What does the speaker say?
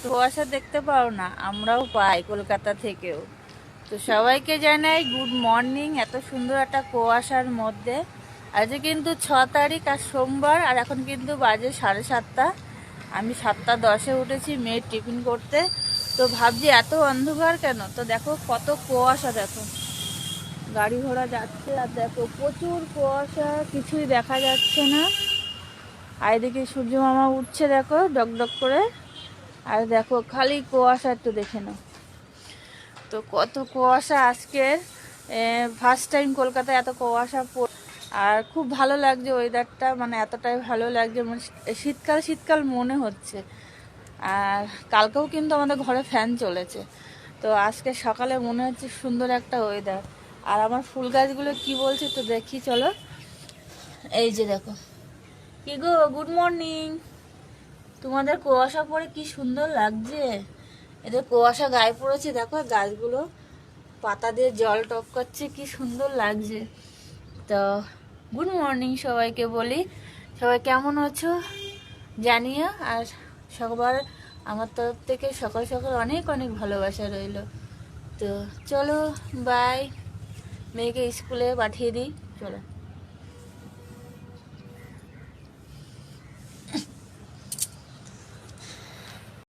কুয়াশা দেখতে পাও না, আমরাও পাই কলকাতা থেকেও। তো সবাইকে জানাই গুড মর্নিং। এত সুন্দর একটা কুয়াশার মধ্যে আজকে কিন্তু 6 তারিখ আর সোমবার, আর এখন কিন্তু বাজে 7:30। আমি 7:10-এ উঠেছি মেয়ের টিফিন করতে। তো ভাবছি এত অন্ধকার কেন, তো দেখো কত কুয়াশা, দেখো গাড়ি ঘোড়া যাচ্ছে আর দেখো প্রচুর কুয়াশা, কিছুই দেখা যাচ্ছে না। আর এদিকে সূর্য মামা উঠছে দেখো ডকডক করে, আর দেখো খালি কুয়াশা, একটু দেখে নাও তো কত কুয়াশা আজকে। ফার্স্ট টাইম কলকাতায় এত কুয়াশা আর খুব ভালো লাগছে ওয়েদারটা, মানে এতটাই ভালো লাগছে, মানে শীতকাল শীতকাল মনে হচ্ছে। আর কালকেও কিন্তু আমাদের ঘরে ফ্যান চলেছে। তো আজকে সকালে মনে হচ্ছে সুন্দর একটা ওয়েদার। আর আমার ফুল গাছগুলো কি বলছে তো দেখি চলো। এই যে দেখো, কি গো গুড মর্নিং। তোমাদের কুয়াশা পরে কি সুন্দর লাগছে, এদের কুয়াশা গায়ে পড়েছে, দেখো গাছগুলো পাতা দিয়ে জল টপ করছে, কি সুন্দর লাগছে। তো গুড মর্নিং সবাইকে বলি, সবাই কেমন আছো জানিও। আর সবার আমার তরফ থেকে সকাল সকাল অনেক অনেক ভালোবাসা রইলো। তো চলো বাই, মেয়েকে স্কুলে পাঠিয়ে দিই, চলো।